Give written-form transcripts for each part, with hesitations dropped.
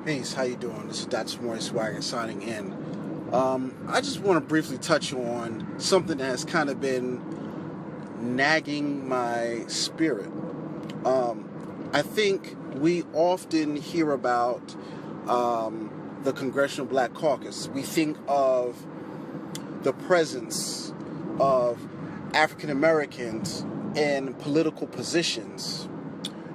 Peace, how you doing? This is Dr. Samori Swygert signing in. I just want to briefly touch on something that has kind of been nagging my spirit. I think we often hear about the Congressional Black Caucus. We think of the presence of African Americans in political positions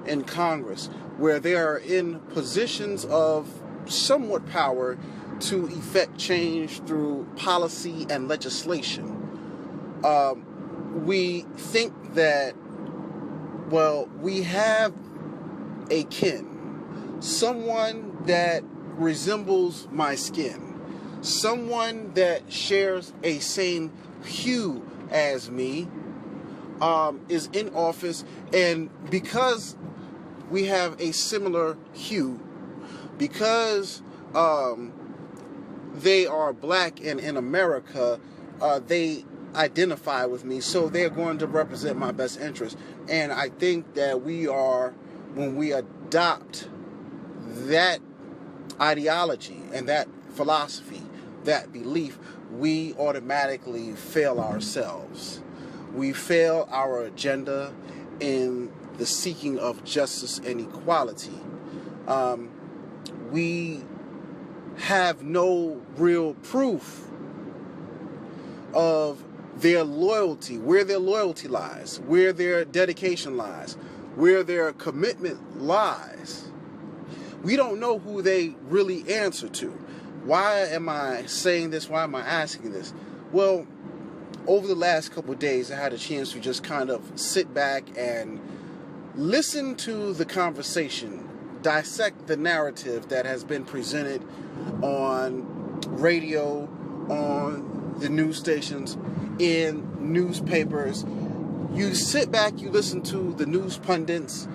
in Congress, where they are in positions of somewhat power to effect change through policy and legislation. We think that, well, we have a kin, someone that resembles my skin, someone that shares a same hue as me, is in office, and because we have a similar hue, because they are black and in America, they identify with me, so they're going to represent my best interest. And I think that when we adopt that ideology and that philosophy, that belief, we automatically fail ourselves. We fail our agenda in the seeking of justice and equality. We have no real proof of their loyalty, where their loyalty lies, where their dedication lies, where their commitment lies. We don't know who they really answer to. Why am I saying this? Why am I asking this? Well, over the last couple of days, I had a chance to just kind of sit back and listen to the conversation, dissect the narrative that has been presented on radio, on the news stations, in newspapers. You sit back, you listen to the news pundits,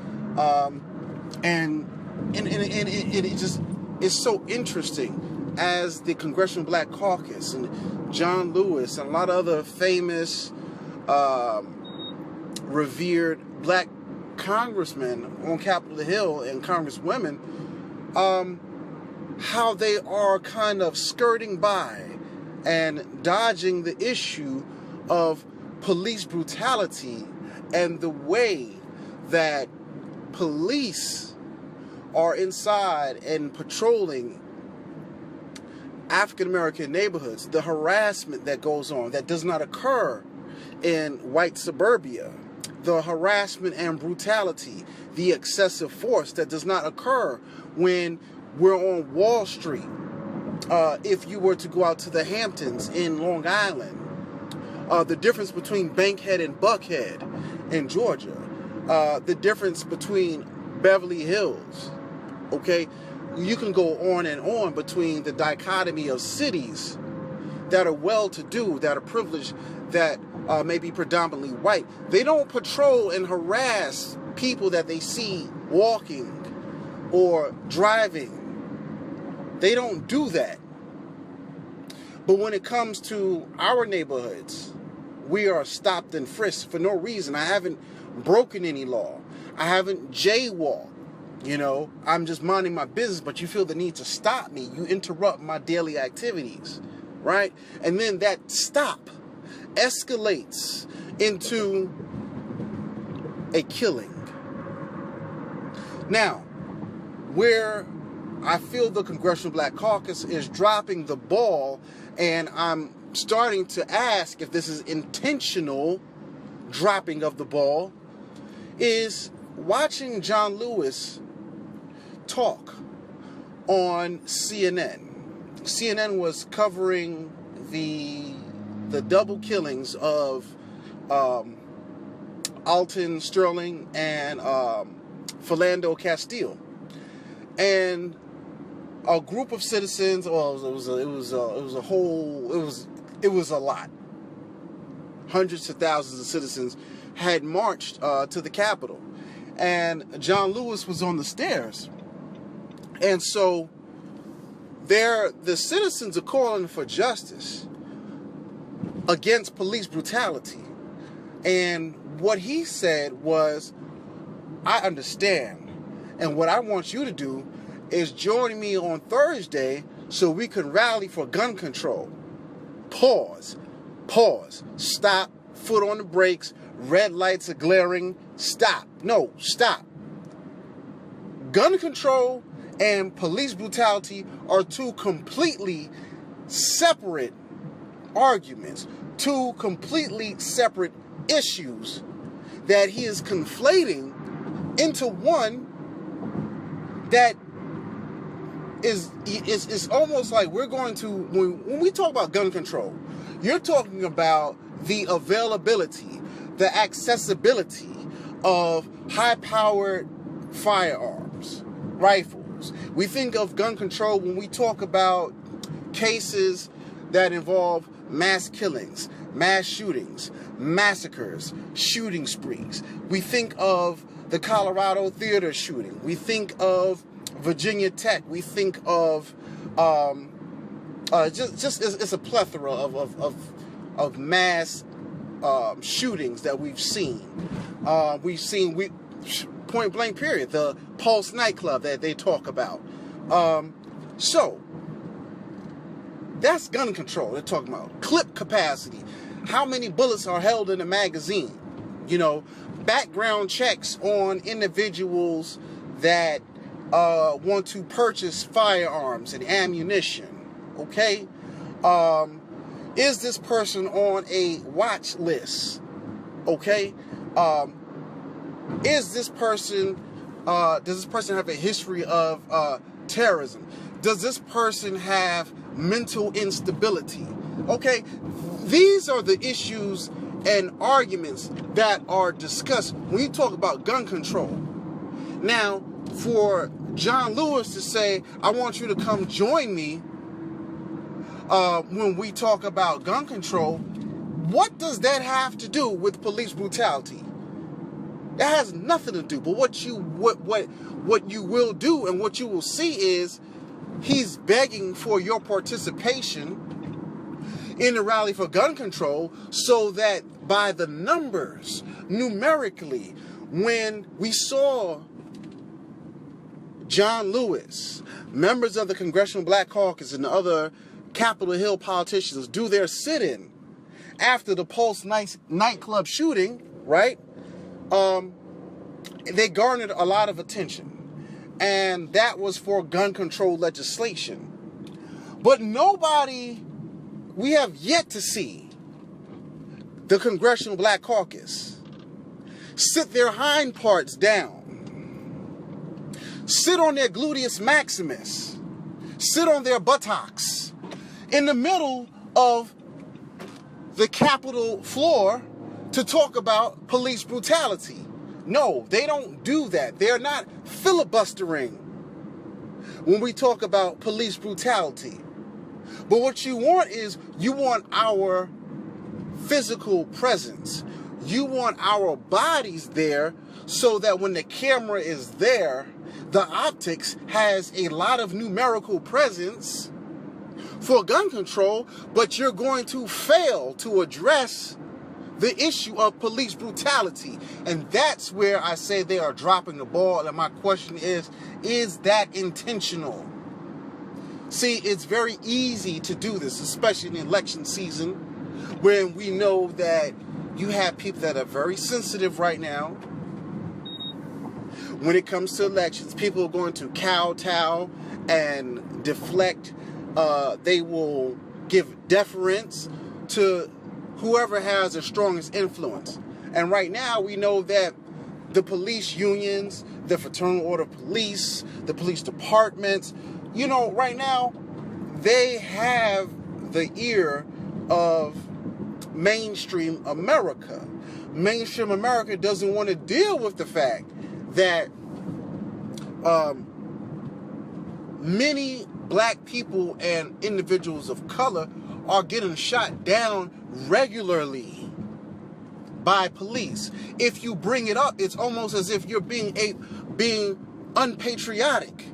and it just is so interesting as the Congressional Black Caucus and John Lewis and a lot of other famous, revered black congressmen on Capitol Hill and congresswomen, how they are kind of skirting by and dodging the issue of police brutality and the way that police are inside and patrolling African American neighborhoods, the harassment that goes on that does not occur in white suburbia, the harassment and brutality, the excessive force that does not occur when we're on Wall Street. If you were to go out to the Hamptons in Long Island, the difference between Bankhead and Buckhead in Georgia, the difference between Beverly Hills, okay? You can go on and on between the dichotomy of cities that are well-to-do, that are privileged, that may be predominantly white. They don't patrol and harass people that they see walking or driving. They don't do that. But when it comes to our neighborhoods, we are stopped and frisked for no reason. I haven't broken any law. I haven't jaywalked. You know, I'm just minding my business, but you feel the need to stop me. You interrupt my daily activities, right? And then that stop escalates into a killing. Now, where I feel the Congressional Black Caucus is dropping the ball, and I'm starting to ask if this is intentional dropping of the ball, is watching John Lewis talk on CNN. CNN was covering the double killings of Alton Sterling and Philando Castile, and a group of citizens. Well, it was a lot. Hundreds of thousands of citizens had marched to the Capitol, and John Lewis was on the stairs. And so the citizens are calling for justice against police brutality. And what he said was, I understand. And what I want you to do is joining me on Thursday so we can rally for gun control. Pause. Pause. Stop. Foot on the brakes. Red lights are glaring. Stop. No, stop. Gun control and police brutality are two completely separate arguments, two completely separate issues that he is conflating into one that is almost like we're going to, when we talk about gun control, you're talking about the availability, the accessibility of high-powered firearms, rifles. We think of gun control when we talk about cases that involve mass killings, mass shootings, massacres, shooting sprees. We think of the Colorado theater shooting. We think of Virginia Tech. We think of it's a plethora of mass shootings that we've seen. Point blank period, the Pulse nightclub that they talk about. So that's gun control. They're talking about clip capacity, how many bullets are held in a magazine, background checks on individuals that want to purchase firearms and ammunition. Okay, is this person on a watch list? Okay, is this person? Does this person have a history of terrorism? Does this person have mental instability? Okay, these are the issues and arguments that are discussed when you talk about gun control. Now, for John Lewis to say, I want you to come join me when we talk about gun control, what does that have to do with police brutality? That has nothing to do. But what you will do and what you will see is he's begging for your participation in the rally for gun control so that by the numbers, numerically, when we saw John Lewis, members of the Congressional Black Caucus and other Capitol Hill politicians do their sit-in after the Pulse nightclub shooting, right? They garnered a lot of attention. And that was for gun control legislation. But we have yet to see the Congressional Black Caucus sit their hind parts down, sit on their gluteus maximus, sit on their buttocks in the middle of the Capitol floor to talk about police brutality. No, they don't do that. They're not filibustering when we talk about police brutality. But what you want is, you want our physical presence. You want our bodies there so that when the camera is there, the optics has a lot of numerical presence for gun control, but you're going to fail to address the issue of police brutality. And that's where I say they are dropping the ball. And my question is that intentional? See, it's very easy to do this, especially in election season, when we know that you have people that are very sensitive right now. When it comes to elections, people are going to kowtow and deflect. They will give deference to whoever has the strongest influence. And right now we know that the police unions, the Fraternal Order of Police, the police departments, right now they have the ear of mainstream America. Mainstream America doesn't want to deal with the fact that many black people and individuals of color are getting shot down regularly by police. If you bring it up, it's almost as if you're being unpatriotic.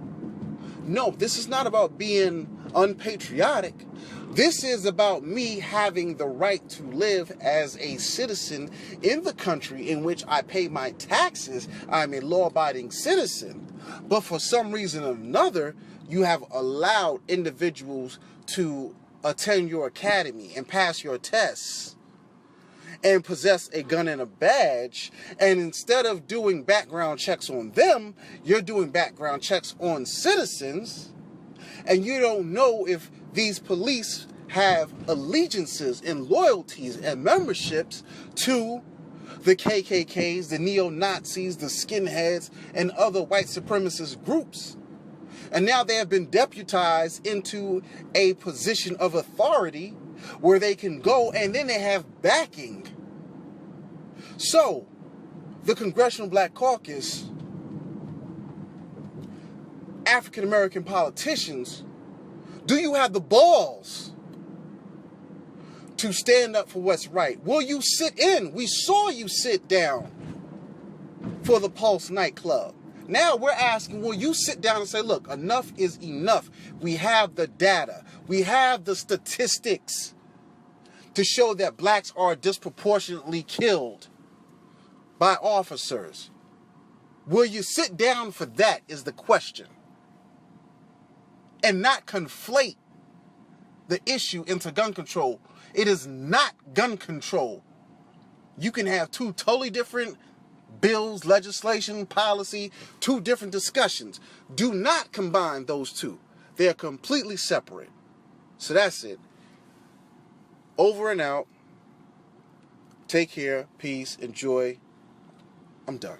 No, this is not about being unpatriotic. This is about me having the right to live as a citizen in the country in which I pay my taxes. I'm a law-abiding citizen. But for some reason or another, you have allowed individuals to attend your academy and pass your tests and possess a gun and a badge, and instead of doing background checks on them, you're doing background checks on citizens, and you don't know if these police have allegiances and loyalties and memberships to the KKKs, the neo-Nazis, the skinheads, and other white supremacist groups. And now they have been deputized into a position of authority where they can go, and then they have backing. So, the Congressional Black Caucus, African American politicians, do you have the balls to stand up for what's right? Will you sit in? We saw you sit down for the Pulse nightclub. Now we're asking, will you sit down and say, look, enough is enough. We have the data. We have the statistics to show that blacks are disproportionately killed by officers. Will you sit down for that is the question. And not conflate the issue into gun control. It is not gun control. You can have two totally different bills, legislation, policy, two different discussions. Do not combine those two. They are completely separate. So that's it. Over and out. Take care. Peace. Enjoy. I'm done.